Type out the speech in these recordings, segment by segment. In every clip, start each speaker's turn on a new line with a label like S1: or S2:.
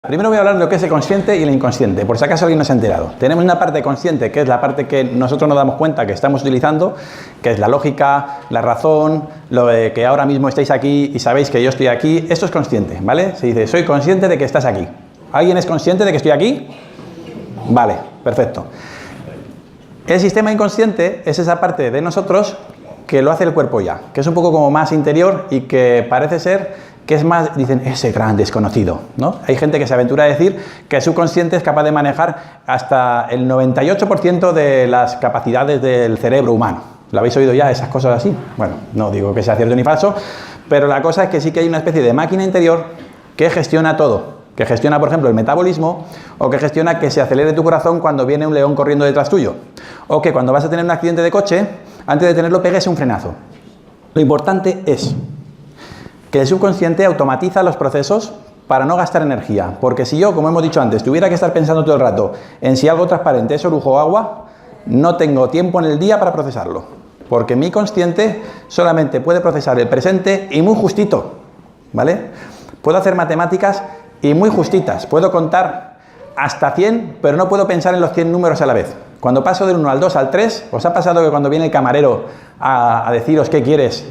S1: Primero voy a hablar de lo que es el consciente y el inconsciente, por si acaso alguien no se ha enterado. Tenemos una parte consciente, que es la parte que nosotros nos damos cuenta que estamos utilizando, que es la lógica, la razón, lo de que ahora mismo estáis aquí y sabéis que yo estoy aquí. Esto es consciente, ¿vale? Se dice, soy consciente de que estás aquí. ¿Alguien es consciente de que estoy aquí? Vale, perfecto. El sistema inconsciente es esa parte de nosotros que lo hace el cuerpo ya, que es un poco como más interior y que parece ser que es más, dicen, ese gran desconocido, ¿no? Hay gente que se aventura a decir que el subconsciente es capaz de manejar hasta el 98% de las capacidades del cerebro humano. ¿Lo habéis oído ya, esas cosas así? Bueno, no digo que sea cierto ni falso, pero la cosa es que sí que hay una especie de máquina interior que gestiona todo. Que gestiona, por ejemplo, el metabolismo, o que gestiona que se acelere tu corazón cuando viene un león corriendo detrás tuyo. O que cuando vas a tener un accidente de coche, antes de tenerlo pegues un frenazo. Lo importante es que el subconsciente automatiza los procesos para no gastar energía. Porque si yo, como hemos dicho antes, tuviera que estar pensando todo el rato en si algo transparente es orujo o agua, no tengo tiempo en el día para procesarlo. Porque mi consciente solamente puede procesar el presente y muy justito, ¿vale? Puedo hacer matemáticas y muy justitas. Puedo contar hasta 100, pero no puedo pensar en los 100 números a la vez. Cuando paso del 1 al 2 al 3, ¿os ha pasado que cuando viene el camarero a deciros qué quieres,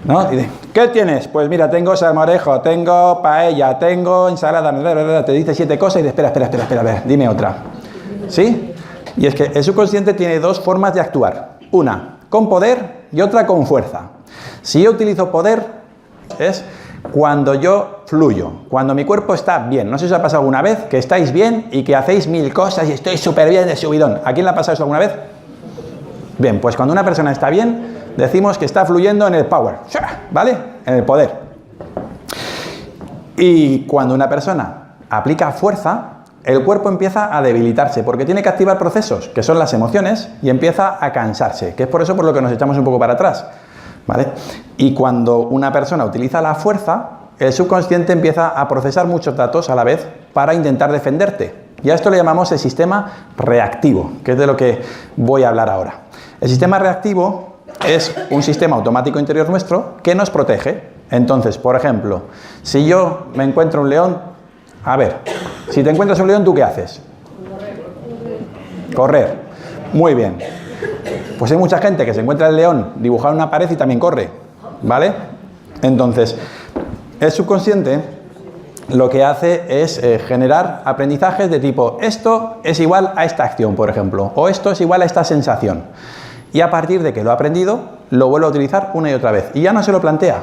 S1: ¿no? Y dice, ¿qué tienes? Pues mira, tengo salmorejo, tengo paella, tengo ensalada, te dice 7 cosas y dice, espera, a ver, dime otra. ¿Sí? Y es que el subconsciente tiene dos formas de actuar. Una con poder y otra con fuerza. Si yo utilizo poder, es cuando yo fluyo, cuando mi cuerpo está bien. No sé si os ha pasado alguna vez que estáis bien y que hacéis 1000 cosas y estoy súper bien de subidón. ¿A quién le ha pasado eso alguna vez? Bien, pues cuando una persona está bien, decimos que está fluyendo en el power, ¿vale? En el poder. Y cuando una persona aplica fuerza, el cuerpo empieza a debilitarse, porque tiene que activar procesos, que son las emociones, y empieza a cansarse, que es por eso por lo que nos echamos un poco para atrás, ¿vale? Y cuando una persona utiliza la fuerza, el subconsciente empieza a procesar muchos datos a la vez para intentar defenderte. Y a esto le llamamos el sistema reactivo, que es de lo que voy a hablar ahora. El sistema reactivo es un sistema automático interior nuestro que nos protege. Entonces, por ejemplo, si yo me encuentro un león, a ver, si te encuentras un león, ¿tú qué haces? Correr. Muy bien. Pues hay mucha gente que se encuentra el león dibujado en una pared y también corre, ¿vale? Entonces, el subconsciente lo que hace es generar aprendizajes de tipo, esto es igual a esta acción, por ejemplo, o esto es igual a esta sensación. Y a partir de que lo ha aprendido, lo vuelve a utilizar una y otra vez. Y ya no se lo plantea.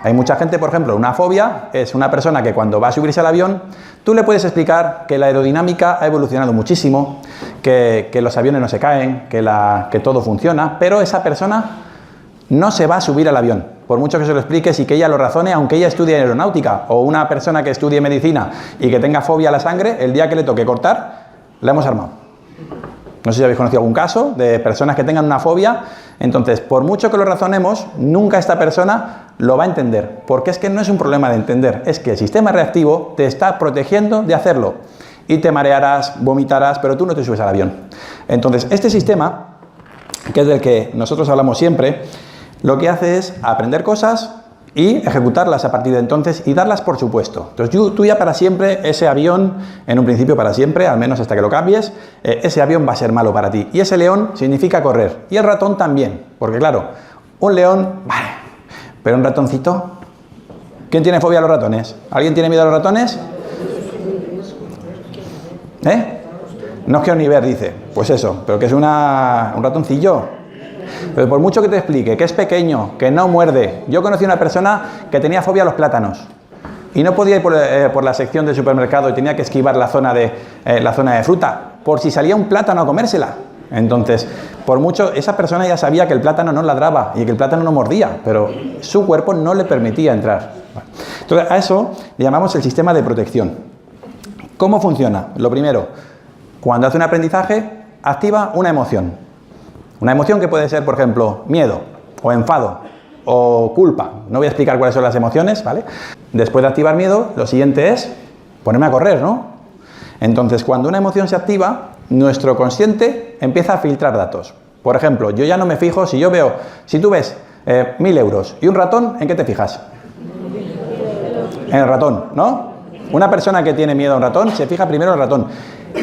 S1: Hay mucha gente, por ejemplo, una fobia es una persona que cuando va a subirse al avión, tú le puedes explicar que la aerodinámica ha evolucionado muchísimo, que los aviones no se caen, que todo funciona, pero esa persona no se va a subir al avión. Por mucho que se lo expliques y que ella lo razone, aunque ella estudie aeronáutica, o una persona que estudie medicina y que tenga fobia a la sangre, el día que le toque cortar, la hemos armado. No sé si habéis conocido algún caso de personas que tengan una fobia. Entonces, por mucho que lo razonemos, nunca esta persona lo va a entender. Porque es que no es un problema de entender, es que el sistema reactivo te está protegiendo de hacerlo. Y te marearás, vomitarás, pero tú no te subes al avión. Entonces, este sistema, que es del que nosotros hablamos siempre, lo que hace es aprender cosas y ejecutarlas a partir de entonces y darlas por supuesto. Entonces tú ya para siempre, ese avión, en un principio para siempre, al menos hasta que lo cambies, ese avión va a ser malo para ti. Y ese león significa correr. Y el ratón también, porque claro, un león, vale, pero un ratoncito. ¿Quién tiene fobia a los ratones? ¿Alguien tiene miedo a los ratones? No os quiero ni ver, dice. Pues eso, pero que es un ratoncillo. Pero por mucho que te explique que es pequeño, que no muerde. Yo conocí a una persona que tenía fobia a los plátanos y no podía ir por la sección del supermercado y tenía que esquivar la zona de fruta por si salía un plátano a comérsela. Entonces, por mucho, esa persona ya sabía que el plátano no ladraba y que el plátano no mordía, pero su cuerpo no le permitía entrar. Entonces, a eso le llamamos el sistema de protección. ¿Cómo funciona? Lo primero, cuando hace un aprendizaje, activa una emoción. Una emoción que puede ser, por ejemplo, miedo, o enfado, o culpa. No voy a explicar cuáles son las emociones, ¿vale? Después de activar miedo, lo siguiente es ponerme a correr, ¿no? Entonces, cuando una emoción se activa, nuestro consciente empieza a filtrar datos. Por ejemplo, yo ya no me fijo, si tú ves 1000 euros y un ratón, ¿en qué te fijas? En el ratón, ¿no? Una persona que tiene miedo a un ratón se fija primero en el ratón.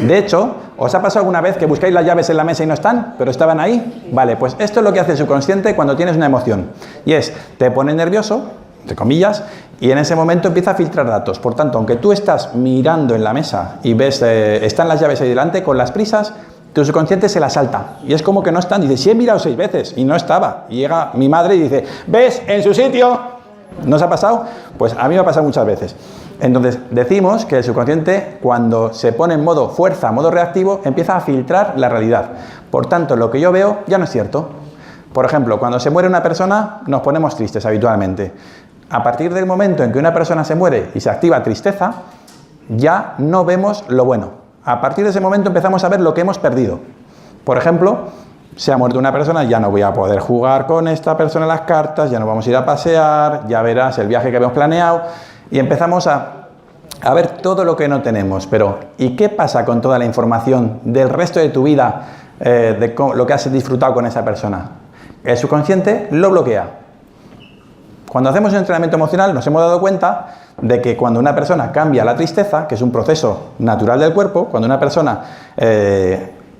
S1: De hecho, ¿os ha pasado alguna vez que buscáis las llaves en la mesa y no están, pero estaban ahí? Vale, pues esto es lo que hace el subconsciente cuando tienes una emoción. Y es, te pone nervioso, entre comillas, y en ese momento empieza a filtrar datos. Por tanto, aunque tú estás mirando en la mesa y ves, están las llaves ahí delante, con las prisas, tu subconsciente se la salta. Y es como que no están. Dice, sí he mirado 6 veces y no estaba. Y llega mi madre y dice, ¿ves? En su sitio. ¿No os ha pasado? Pues a mí me ha pasado muchas veces. Entonces, decimos que el subconsciente, cuando se pone en modo fuerza, modo reactivo, empieza a filtrar la realidad. Por tanto, lo que yo veo ya no es cierto. Por ejemplo, cuando se muere una persona, nos ponemos tristes habitualmente. A partir del momento en que una persona se muere y se activa tristeza, ya no vemos lo bueno. A partir de ese momento empezamos a ver lo que hemos perdido. Por ejemplo, se ha muerto una persona, ya no voy a poder jugar con esta persona las cartas, ya no vamos a ir a pasear, ya verás el viaje que habíamos planeado, y empezamos a ver todo lo que no tenemos. Pero, ¿y qué pasa con toda la información del resto de tu vida, de lo que has disfrutado con esa persona? El subconsciente lo bloquea. Cuando hacemos un entrenamiento emocional nos hemos dado cuenta de que cuando una persona cambia la tristeza, que es un proceso natural del cuerpo, cuando una persona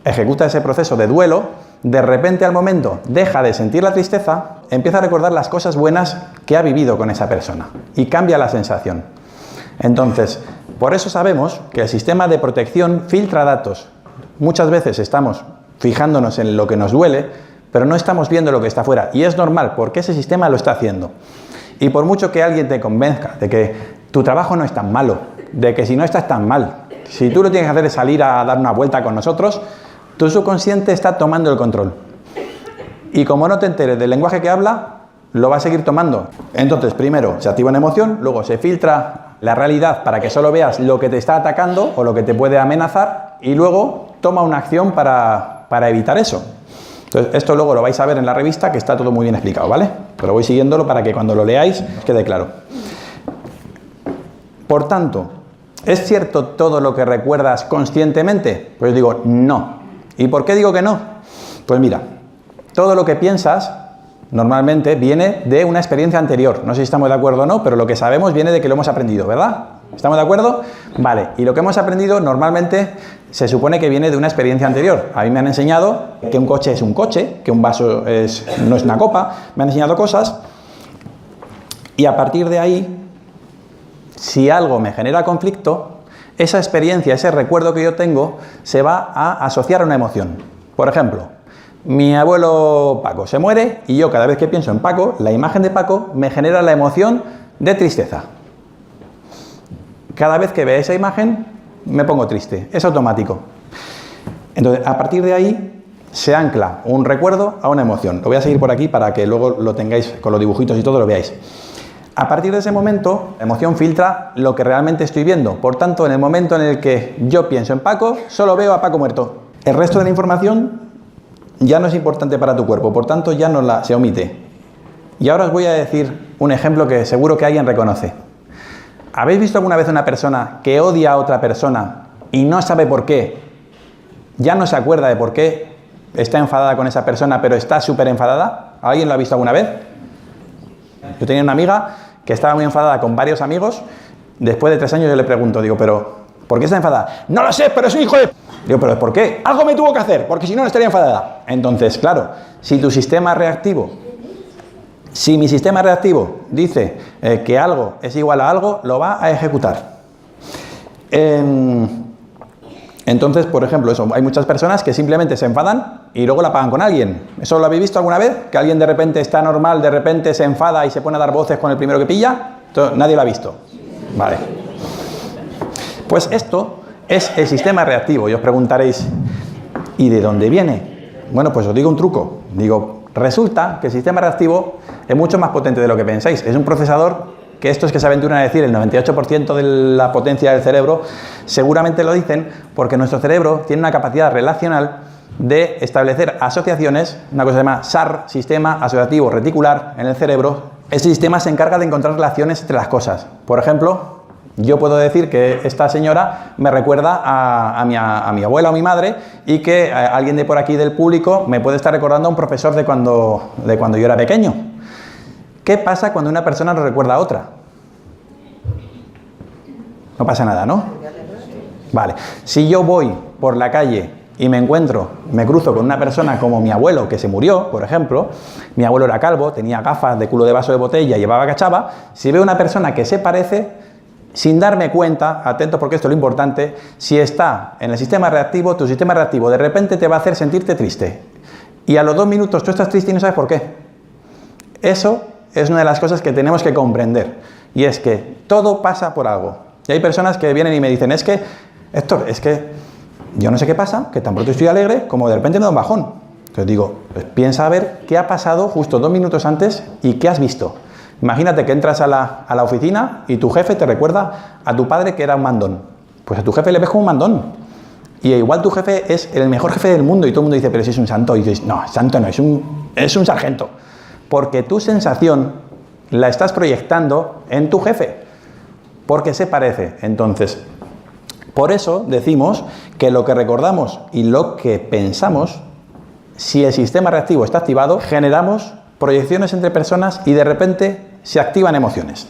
S1: ejecuta ese proceso de duelo, de repente al momento deja de sentir la tristeza, empieza a recordar las cosas buenas que ha vivido con esa persona y cambia la sensación. Entonces, por eso sabemos que el sistema de protección filtra datos. Muchas veces estamos fijándonos en lo que nos duele, pero no estamos viendo lo que está afuera. Y es normal, porque ese sistema lo está haciendo. Y por mucho que alguien te convenzca de que tu trabajo no es tan malo, de que si no estás tan mal, si tú lo tienes que hacer es salir a dar una vuelta con nosotros, tu subconsciente está tomando el control. Y como no te enteres del lenguaje que habla, lo va a seguir tomando. Entonces, primero se activa una emoción, luego se filtra la realidad para que solo veas lo que te está atacando o lo que te puede amenazar, y luego toma una acción para evitar eso. Entonces, esto luego lo vais a ver en la revista, que está todo muy bien explicado, ¿vale? Pero voy siguiéndolo para que cuando lo leáis os quede claro. Por tanto, ¿es cierto todo lo que recuerdas conscientemente? Pues digo, no. ¿Y por qué digo que no? Pues mira, todo lo que piensas normalmente viene de una experiencia anterior. No sé si estamos de acuerdo o no, pero lo que sabemos viene de que lo hemos aprendido, ¿verdad? ¿Estamos de acuerdo? Vale, y lo que hemos aprendido normalmente se supone que viene de una experiencia anterior. A mí me han enseñado que un coche es un coche, que un vaso no es una copa, me han enseñado cosas, y a partir de ahí, si algo me genera conflicto, esa experiencia, ese recuerdo que yo tengo, se va a asociar a una emoción. Por ejemplo, mi abuelo Paco se muere y yo cada vez que pienso en Paco, la imagen de Paco me genera la emoción de tristeza. Cada vez que veo esa imagen me pongo triste, es automático. Entonces, a partir de ahí se ancla un recuerdo a una emoción. Lo voy a seguir por aquí para que luego lo tengáis con los dibujitos y todo lo veáis. A partir de ese momento, la emoción filtra lo que realmente estoy viendo. Por tanto, en el momento en el que yo pienso en Paco, solo veo a Paco muerto. El resto de la información ya no es importante para tu cuerpo, por tanto ya no se omite. Y ahora os voy a decir un ejemplo que seguro que alguien reconoce. ¿Habéis visto alguna vez una persona que odia a otra persona y no sabe por qué? Ya no se acuerda de por qué está enfadada con esa persona, pero está súper enfadada. ¿Alguien lo ha visto alguna vez? Yo tenía una amiga que estaba muy enfadada con varios amigos. Después de 3 años yo le pregunto, digo, ¿pero por qué está enfadada? No lo sé, pero es un hijo de... Digo, ¿pero por qué? Algo me tuvo que hacer, porque si no, no estaría enfadada. Entonces, claro, si tu sistema reactivo, si mi sistema reactivo dice que algo es igual a algo, lo va a ejecutar. Entonces, por ejemplo, eso, hay muchas personas que simplemente se enfadan y luego la pagan con alguien. ¿Eso lo habéis visto alguna vez? Que alguien de repente está normal, de repente se enfada y se pone a dar voces con el primero que pilla. Entonces, nadie lo ha visto. Vale. Pues esto es el sistema reactivo. Y os preguntaréis, ¿y de dónde viene? Bueno, pues os digo un truco. Digo, resulta que el sistema reactivo es mucho más potente de lo que pensáis. Es un procesador que estos que se aventuran a decir el 98% de la potencia del cerebro, seguramente lo dicen porque nuestro cerebro tiene una capacidad relacional de establecer asociaciones, una cosa que se llama SAR, Sistema Asociativo Reticular, en el cerebro. Ese sistema se encarga de encontrar relaciones entre las cosas. Por ejemplo, yo puedo decir que esta señora me recuerda a mi abuela o mi madre, y que alguien de por aquí del público me puede estar recordando a un profesor de cuando yo era pequeño. ¿Qué pasa cuando una persona nos recuerda a otra? No pasa nada, ¿no? Vale. Si yo voy por la calle y me cruzo con una persona como mi abuelo que se murió, por ejemplo, mi abuelo era calvo, tenía gafas de culo de vaso de botella, llevaba cachava, si veo una persona que se parece, sin darme cuenta, atentos porque esto es lo importante, si está en el sistema reactivo, tu sistema reactivo de repente te va a hacer sentirte triste. Y a los 2 minutos tú estás triste y no sabes por qué. Eso es una de las cosas que tenemos que comprender. Y es que todo pasa por algo. Y hay personas que vienen y me dicen, es que, Héctor, es que yo no sé qué pasa, que tan pronto estoy alegre, como de repente me da un bajón. Entonces digo, pues piensa a ver qué ha pasado justo 2 minutos antes y qué has visto. Imagínate que entras a la oficina y tu jefe te recuerda a tu padre que era un mandón. Pues a tu jefe le ves como un mandón. Y igual tu jefe es el mejor jefe del mundo y todo el mundo dice, pero si es un santo. Y dices, no, santo no, es un sargento. Porque tu sensación la estás proyectando en tu jefe. Porque se parece. Entonces, por eso decimos que lo que recordamos y lo que pensamos, si el sistema reactivo está activado, generamos proyecciones entre personas y de repente se activan emociones.